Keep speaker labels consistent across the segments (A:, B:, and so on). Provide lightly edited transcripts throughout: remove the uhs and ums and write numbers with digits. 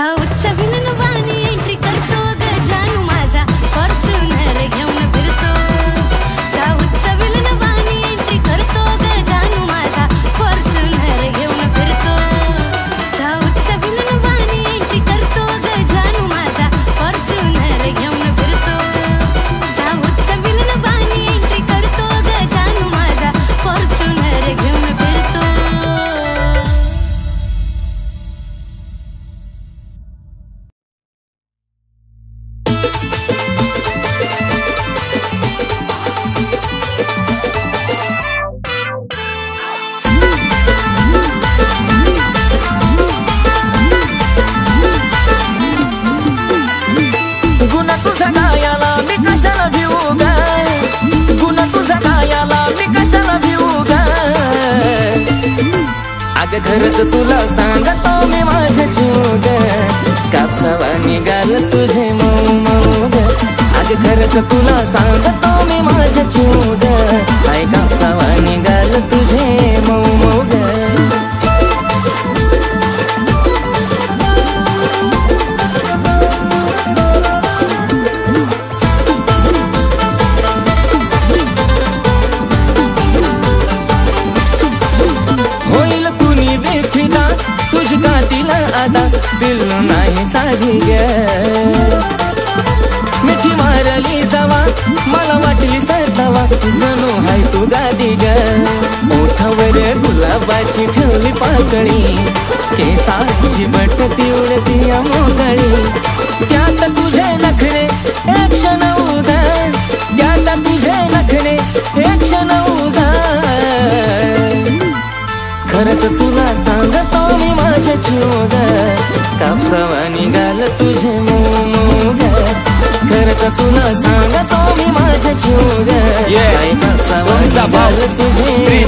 A: साऊथच्या villain वाणी entry करतो ग जानू माझा फॉर्च्युनर घेऊन फिरतो साऊथच्या विलन वाणी एंट्री करतो ग जानू माझा फॉर्च्युनर घेऊन फिरतो साऊथच्या विलन वाणी एंट्री करतो ग जानू माझा फॉर्च्युनर घेऊन फिरतो साऊथच्या विलन वाणी एंट्री करतो ग जानू माझा फॉर्च्युनर घेऊन फिरतो।
B: गुन्हा तुझ्या गायाला मी कशाला भिवू ग गुन्हा तुझ्या गायाला मी कशाला भिवू ग अग खरंच तुला सांगतो मी माझ्या जीव ग कापसावा निघाल तुझे मऊ मऊ ग अग खरंच तुला सांगतो मी माझ्या जीव ग आई कापसावा निघाल तुझे मऊ मऊ ग आता पिल्लू नाही साधी ग मिठी मारली जावा मला वाटली सरतावा जणू हाय तू गादी ग ओठावर गुलाबाची ठेवली पाकळी केसाची बटती उडती मोकळी त्यात तुझे नखरे एक क्षण उदा त्यात तुझे नखरे एक क्षण उदा खरंच तुला सांगतो मी माझ्या जीव कापसावा निघाल तुझे मऊ ग खरंच तुला सांगतो मी माझ्या जीव कापसावा निघाल तुझे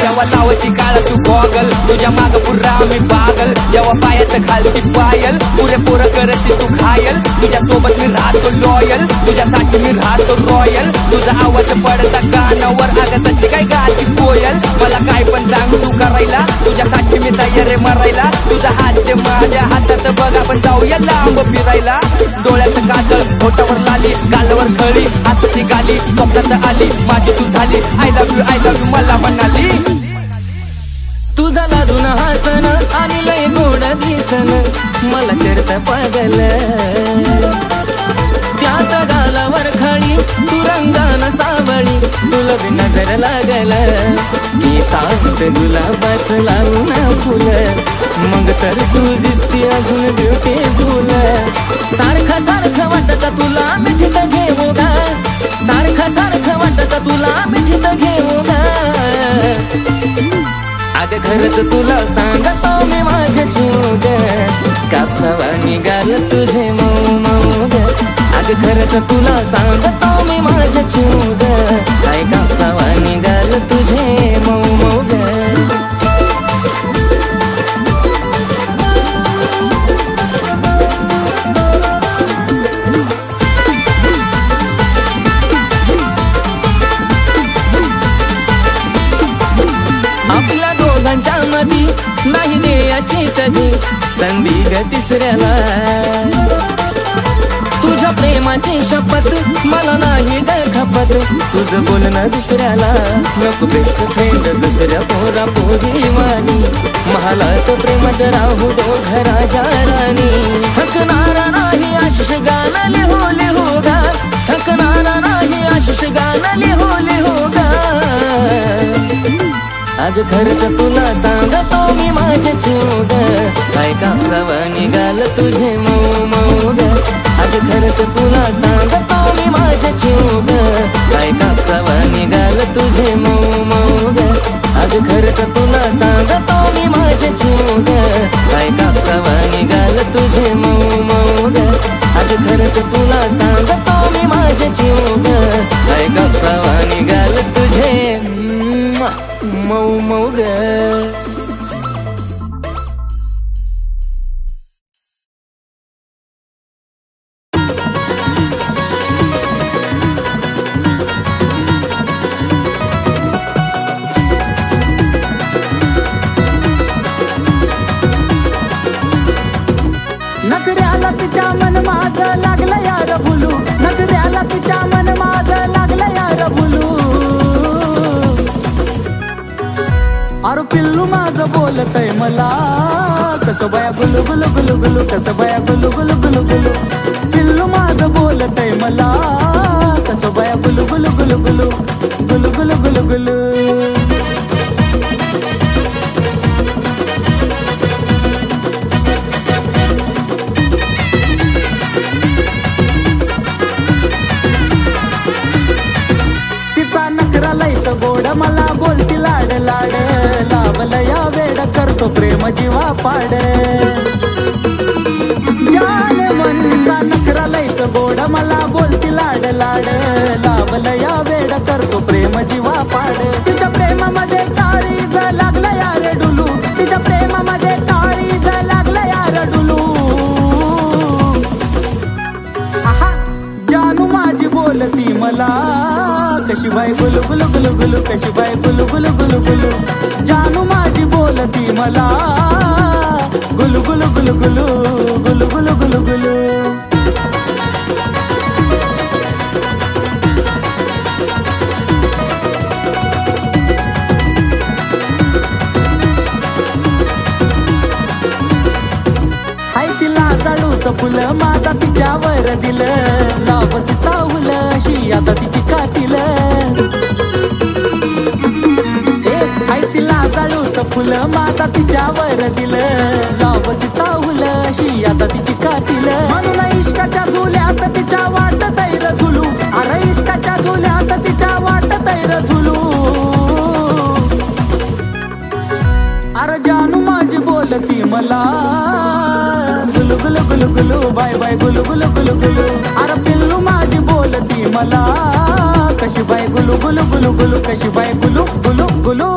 C: जेव्हा लावती काळ तू गॉगल तुझ्या माग पुरा मी पागल जेव्हा पायात घालती पायल पुरे पोरं करती तू घायल तुझ्या सोबत मी राहतो लॉयल तुझ्यासाठी मी राहतो रॉयल तुझा आवाज पडता कानावर अगं तशी काय गाती कोयल मला काय पण सांग तू करायला तुझ्यासाठी मी तयार आहे मरायला तुझा हात ते माझ्या हातात बघ आपण जाऊया लांब फिरायला डोळ्याचं काजळ होठावर लाली गालावर खळी हसती गाली स्वप्नात आली माझी तू झाली आय लव्ह यू मला म्हणाली
B: तुझा लाजून हसन आणि लय गोड दिसन मला करता पागल त्यात गालावर खळी तू रंगान सावळी तुला बी नजर लागल मी सांगत गुलाबाच लावून फुल मग तर तू दिसती अजून ब्युटीफुल सारखं सारखं वाटत तुला मिठीत घेऊ गा सारखं सारखं वाटत तुला मिठीत घेऊ गा अग खरंच तुला सांगतो मी माझ्या जीव ग कापसावा निघाल तुझे मऊ मऊ ग अग खरंच तुला सांगतो मी माझ्या जीव ग काय कापसावा निघाल तुझे मऊ मऊ ग आपल्या दोघांच्या मधी नाही देयाची कधी संधी ग तिसऱ्याला तुझ्या प्रेमाची शपथ मला नाही ग खपत तुझं बोलणं दुसऱ्याला नको बेस्ट फ्रेंड दुसऱ्या पोरा पोरी वाणी महालात प्रेमाचं राहू दो घराच्या राणी थकणारा नाही आशिष गाणं लिहू लिहू गा थकणारा नाही आशिष गाणं लिहू लिहू गा आज खरंच तुला सांगतो मी माझ्या जीव ग काय कापसावा निघाल तुझे मऊ मऊ ग आज खरंच तुला सांगतो मी माझ्या जीव ग काय कापसावा निघाल तुझे मऊ मऊ ग आज खरंच तुला सांगतो मी माझ्या जीव ग काय कापसावा निघाल तुझे मऊ मऊ ग आज खरंच तुला सांगतो मी माझ्या जीव ग काय कापसावा निघाल तुझे मऊ मऊ ग
D: यार भुलू नगऱ्याला तिच्या मन माझं लागलं यार भुलू अरे पिल्लू माझं बोलतय मला कसं बाया गुलू गुलू गुलू गुलू कसं बाया गुलू गुलू गुलू गुलू पिल्लू माझं बोलतय मला कसं बाया गुलू गुलू गुलू गुलू गुलू गुलू गुलू गुलू गोड मला बोलती लाड लाड लावलं या वेड करतो प्रेम जीवा पाड जान मनचा नखरा लयच गोड मला बोलती लाड लाड लावलं या वेड करतो प्रेम जीवा पाड तिच्या प्रेमामध्ये काळीज लागलं यार डुलू तिच्या प्रेमामध्ये काळीज लागलं यार डुलू आहा जानू माझी बोलती मला कशी बाई गुलू गुलू गुलू गुलू कशी बाई गुलू गुलू गुलू गुलू जानू माझी बोलती मला गुलू गुलू गुलू गुलू गुलू गुलू गुलू गुलू हाय तिला जाळूचं फुलं माझा तिच्यावर दिलं लावत चावलं अशी आता तिची कातील हाय तिला जाळूचं फुलं माझा तिच्यावर दिलं लावत चावलं अशी आता तिची कातील म्हणून इश्काच्या झुल्यात तिच्या वाट तैर झुलू अरे इश्काच्या झुल्यात तिच्या वाट तैर झुलू अरे जानू माझी बोलती मला गुलू गुलू गुलू गुलू बाय बाय गुलू गुलू गुलू गुलू अरे पिल्लू माझी बोलती मला कशी बाय गुलू गुलू गुलू गुलू कशी बाय गुलू गुलू गुलू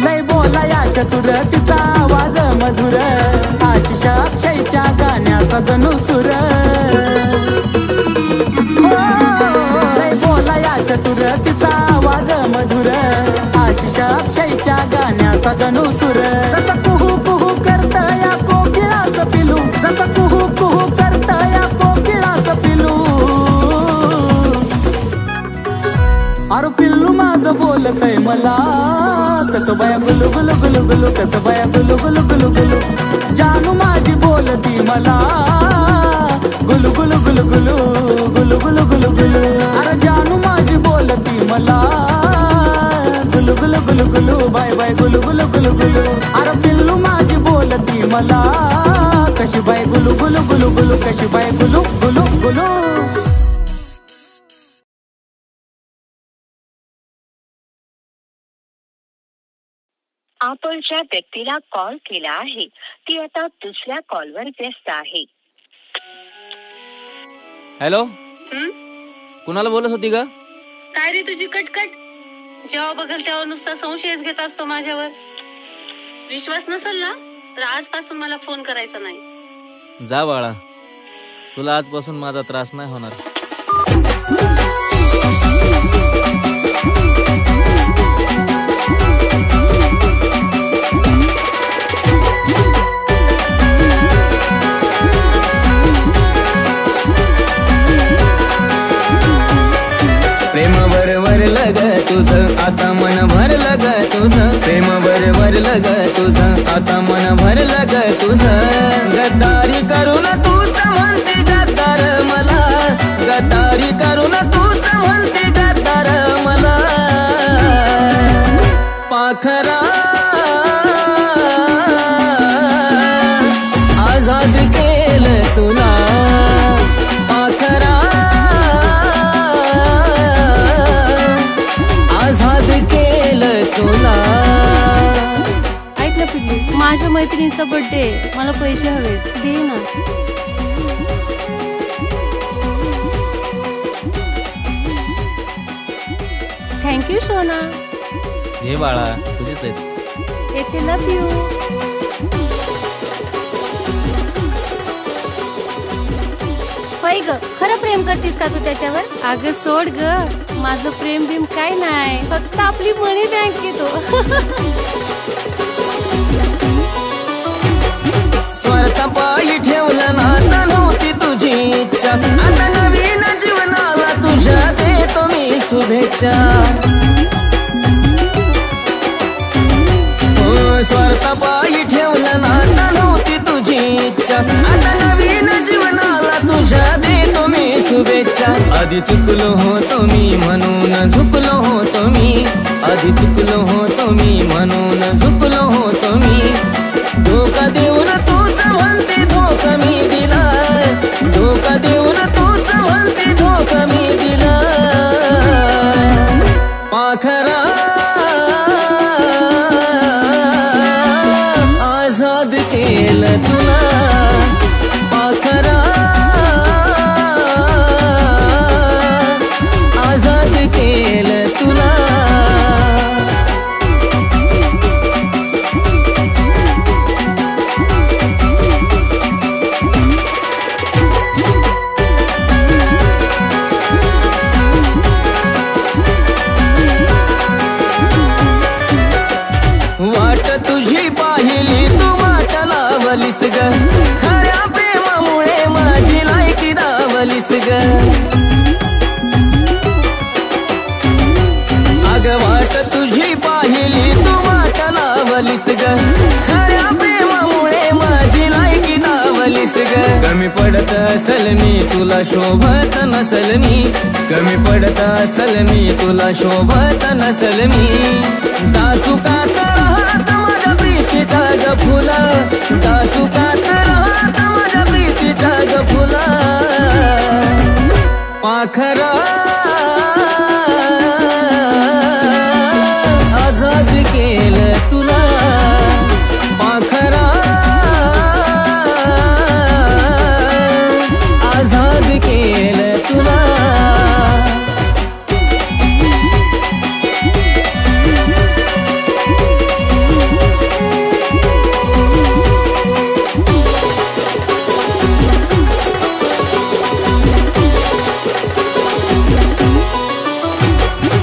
D: लय बोला या चतुर तिचा आवाज मधुर आशिष अक्षयच्या गाण्याचा जणू सुर लय बोला या चतुर तिचा आवाज मधुर आशिष अक्षयच्या गाण्याचा जणू सुर जसं कुहू कुहू करत या कोकिळाचं पिलू जसं कुहू कुहू करत या कोकिळाचं पिलू अरे पिल्लू माझं बोलतय मला कसं बाया गुलू गुलू गुलू गुलू कसं बाया गुलू गुलू गुलू गुलू जानू माझी बोलती मला गुलू गुलू गुलू गुलू गुलू गुलू गुलू गुलू अरे जानू माझी बोलती मला गुलू गुलू गुलू गुलू बाय बाय गुलू गुलू गुलू गुलू अरे पिल्लू माझी बोलती मला कशी बाय गुलू गुलू गुलू गुलू कशी बाय गुलू गुलू गुलू
E: आपण ज्या व्यक्तीला कॉल केला आहे ती आता दुसऱ्या कॉलवर व्यस्त आहे.
C: हॅलो कुणाला बोलत होती ग?
F: काय रे तुझी कटकट? जेव्हा बघल तेव्हा नुसता संशयच घेत असतो माझ्यावर. विश्वास नसेल ना तर आजपासून मला फोन करायचा नाही.
C: जा बाळा, तुला आजपासून माझा त्रास नाही होणार.
B: प्रेम बरोबर लग तुझं आता मन भरलं ग तुझं. प्रेम बरोबर लग तुझं आता मन भरलं ग तुझं. गद्दारी करून तूच म्हणते गद्दार मला. गद्दारी करून तूच म्हणते गद्दार मला. पाखरा आजाद केलं तुला. पाखरा आजाद केलं तुला.
G: ऐक ना पिल्लू, माझ्या मैत्रिणीचा बर्थडे, मला पैसे हवेत, दे ना. थँक्यू सोना.
C: घे बाळा, तुझीच आहेत.
G: येते, लव यू.
A: होय
G: ग, खरं प्रेम करतीस का तू त्याच्यावर? अगं सोड ग, माझं प्रेम बिम काय नाही, फक्त आपली मनी बँक येतो.
B: स्वार्थापायी ठेवलं नातं नव्हती तुझी इच्छा, आता नवीन जीवनाला तुझ्या देतो मी शुभेच्छा. स्वार्थापायी ठेवलं नातं नव्हती तुझी इच्छा, आता नवीन जीवनाला तुझ्या देतो मी शुभेच्छा. आधी चुकलो होतो मी म्हणून झुकलो होतो मी, आधी चुकलो होतो मी म्हणून झुकलो होतो मी. धोका देऊन तूच म्हणते धोका मी दिला, धोका देऊन तूच म्हणते धोका मी दिला. पाखरा आजाद केलं तुला, पाखरा आजाद केलं तुला. वाट तुझी पाहिली तू वाट लावलीस ग, खऱ्या प्रेमामुळे माझी लायकी दावलीस ग. अग वाट तुझी पाहिली तू वाट लावलीस ग, खऱ्या प्रेमामुळे माझी लायकी दावलीस ग. कमी पडत असल मी तुला शोभत नसल मी, कमी पडत असल मी तुला शोभत नसल मी. जासुकात राहत माझ्या प्रीतीचा ग फुला, जासुकात राहत माझ्या प्रीतीचा ग फुला. पाखरा आजाद केलं तुला, पाखरा आजाद केलं तुला.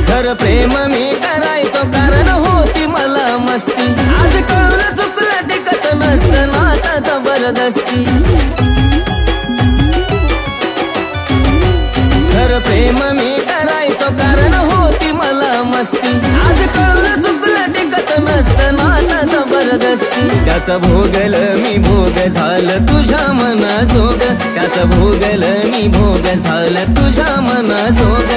B: खरं प्रेम मी करायचो कारण होती मला मस्ती, आज कळलं चुकलं टिकत नसतं नाता जबरदस्ती. खरं प्रेम मी करायचो कारण होती मला मस्ती, आज कळलं चुकलं टिकत नसतं नाता जबरदस्ती. त्याचा भोगल मी भोग झालं तुझ्या मनाजोग, त्याचा भोगल मी भोग झालं तुझ्या मनाजोग.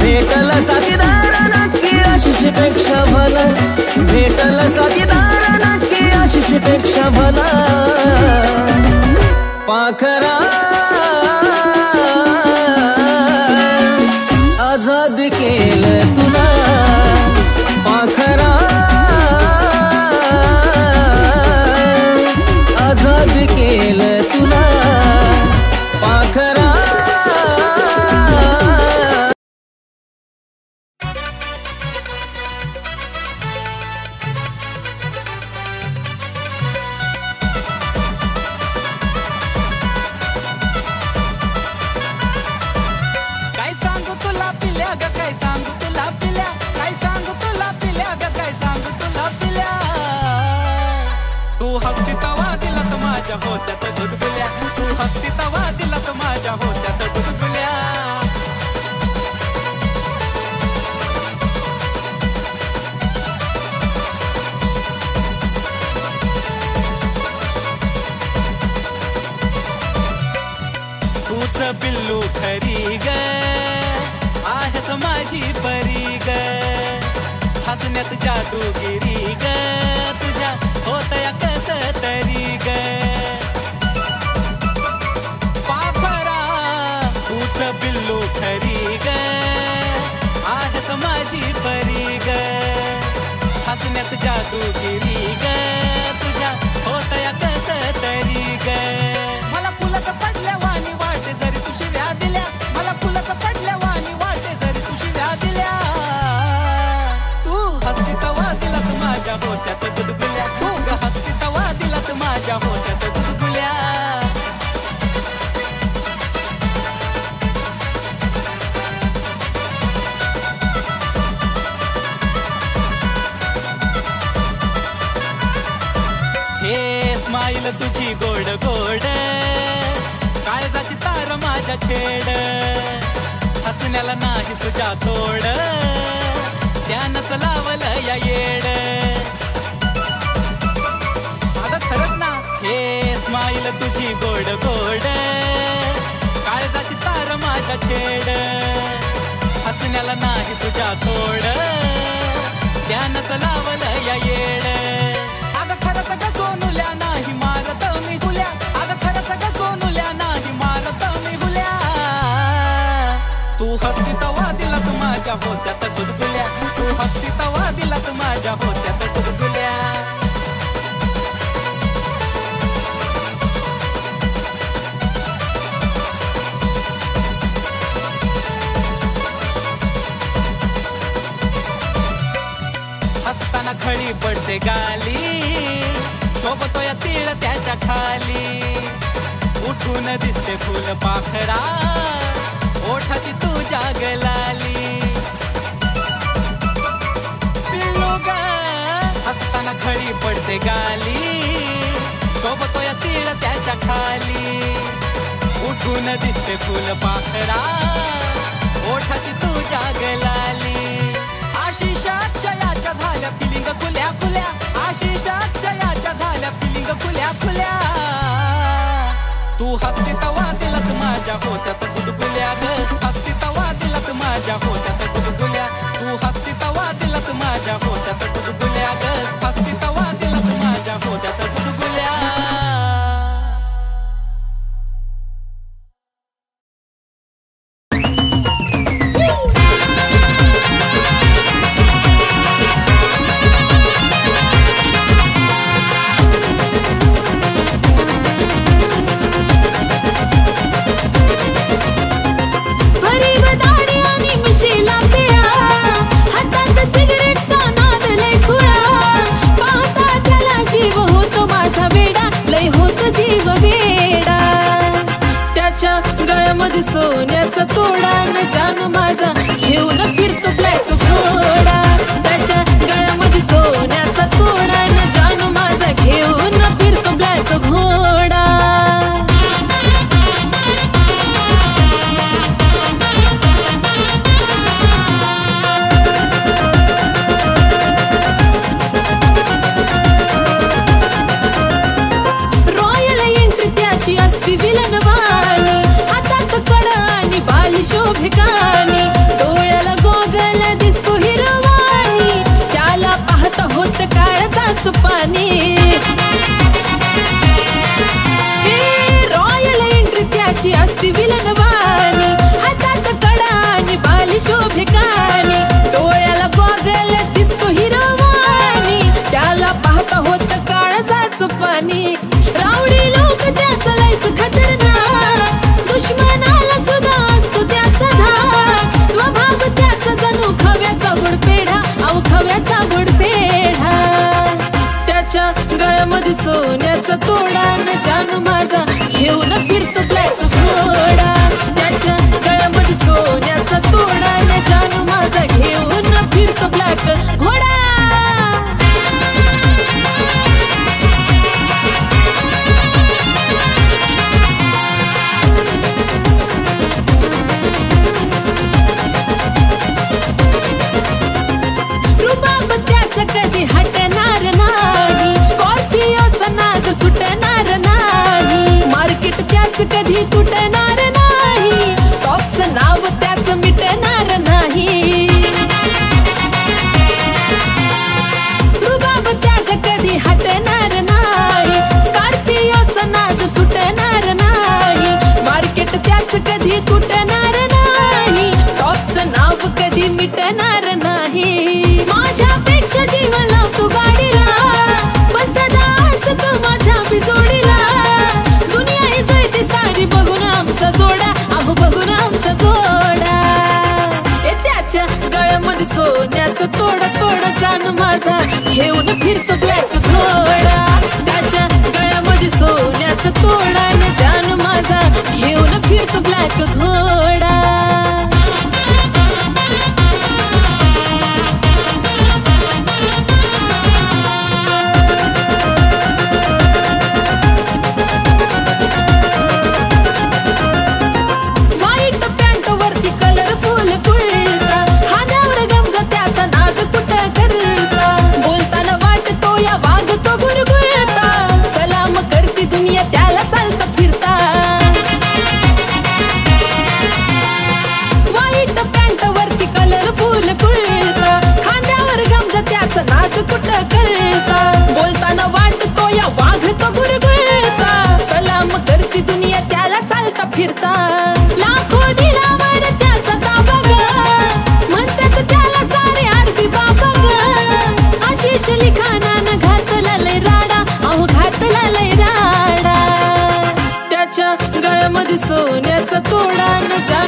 B: भेटल साथीदार नक्की आशिष पेक्षा भला, भेटल साथीदार नक्की आशिष पेक्षा भला. पाखरा आजाद केलं तुला, पाखरा आजाद केलं तुला, पाखरा.
D: काय सांगू तुला पिल्या ग, काय सांगू तुला पिल्या, काय सांगू तुला पिल्या ग, काय सांगू तुला पिल्या. तू हसती तवा दिलात माझ्या होत्यात गुदगुल्या, तू हसती तवा दिलात माझ्या होत्यात गुदगुल्या. तूच पिल्लू खरी ग, आहेस माझी परी ग, हसण्यात जादूगिरी ग, तुझ्या होतया कस तरी ग. पाखरा तूच पिल्लू खरी ग, आहेस माझी परी ग, हसण्यात जादूगिरी ग, तुझ्या होतया कस तरी ग. मला फुलाचं पडल्या वाणी वाटे जरी तू शिव्या दिल्या, मला फुलाचं पडल्या वाणी वाटे जरी तू शिव्या दिल्या. तू हसती तवा दिलात माझ्या होत्यात गुदगुल्या, तू ग हसती तवा दिलात माझ्या होत्यात गुदगुल्या. गोड गोड काळजाची तार माझ्या छेड हसण्याला नाही तुझ्या तोड त्यानंच लावलं या येड अगं खरंच ना हे स्माईल तुझी गोड गोड काळजाची तार माझ्या छेड हसण्याला नाही तुझ्या तोड त्यानंच लावलं या येड अगं खरंच ग सोनुल्या नाही मारत मी गुल्या अगं खरंच ग सोनुल्या नाही मारत मी गुल्या तू हसती तवा दिलात माझ्या होत्यात गुदगुल्या तू हसती तवा दिलात माझ्या होत्यात गुदगुल्या हसताना खळी पडते गाली सोबतो या तीळ त्याच्या खाली उठून दिसते फुल पाखरा ओठाची तुझ्या गलाली पिल्लू ग हसताना खळी पडते गाली सोबतो या तीळ त्याच्या खाली उठून दिसते फुल पाखरा ओठाची तुझ्या गलाली आशिष अक्षयाच्या झाल्या फिलिंग खुल्या खुल्या आशिष अक्षयाच्या झाल्या फिलिंग खुल्या खुल्या तू हसती तवा दिलात माझ्या होत्यात गुदगुल्या ग हसती तवा दिलात माझ्या होत्यात गुदगुल्या तू हसती तवा दिलात माझ्या होत्यात गुदगुल्या ग हसती तवा दिलात माझ्या होत्यात गुदगुल्या
H: सोन्याचा तोडा न जानू माझा घेऊन फिरतो ब्लॅक घोडा त्याच्या गळ्यामध्ये सोन्याचा तोडा न जानू माझा घेऊन फिरतो ब्लॅक घोडा रॉयल एंट्री त्याची असती विलनवाणी शोभिकानी डोळ्याला गोगल दिसतो हिरवाणी त्याला पाहता होत काळजाच पाणी रॉयल एंट्री त्याची असती विलनवाणी हातात कडा आणि बाली शोभिकानी डोळ्याला गोगल दिसतो हिरवाणी त्याला पाहता होत काळजाच पाणी रावडी लोक त्याचं लायचं खतरनाक दुश्मनाला सुद्धा असतो त्याचा धाक स्वभाव त्याचा जणू खव्याचा गुड पेढा अहो खव्याचा गुड पेढा त्याच्या गळ्यामध्ये सोन्याचा तोडा न जानू माझा घेऊन फिरतो ब्लॅक घोडा त्याच्या गळ्यामध्ये सोन्याचा तोडा न जानू माझा घेऊन फिरतो ब्लॅक घोडा कधी हटणार नाही स्कॉर्पिओचा नाद सुटणार नाही मार्केट त्याच कधी तुटणार नाही टॉपचं नाव त्याच मिटणार नाही रुबाब त्याच कधी हटणार नाही स्कॉर्पिओचा नाद सुटणार नाही मार्केट त्याच कधी तुटणार नाही टॉपचं नाव कधी मिटणार नाही माझ्यापेक्षा जीव लावतो गाडीला पण सदा असतो माझ्या बिजोडीला दुनिया ही जळते सारी बघून आमचा जोडा अहो बघून आमचा जोडा त्याच्या गळ्यामध्ये सोन्याचा तोडा तोडा जानू माझा घेऊन फिरतो ब्लॅक घोडा त्याच्या गळ्यामध्ये सोन्याचा तोडा न जानू माझा घेऊन फिरतो ब्लॅक घोडा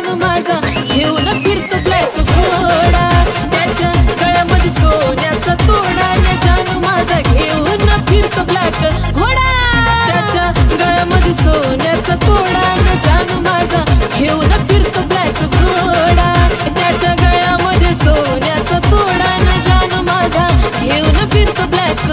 H: जानू माझा घेऊन फिरतो ब्लॅक घोडा त्याच्या गळ्यामध्ये सोन्याचा तोडा जानू माझा घेऊन फिरतो ब्लॅक घोडा त्याच्या गळ्यामध्ये सोन्याचा तोडा जानू माझा घेऊन फिरतो ब्लॅक घोडा त्याच्या गळ्यामध्ये सोन्याचा तोडा जानू माझा घेऊन फिरतो ब्लॅक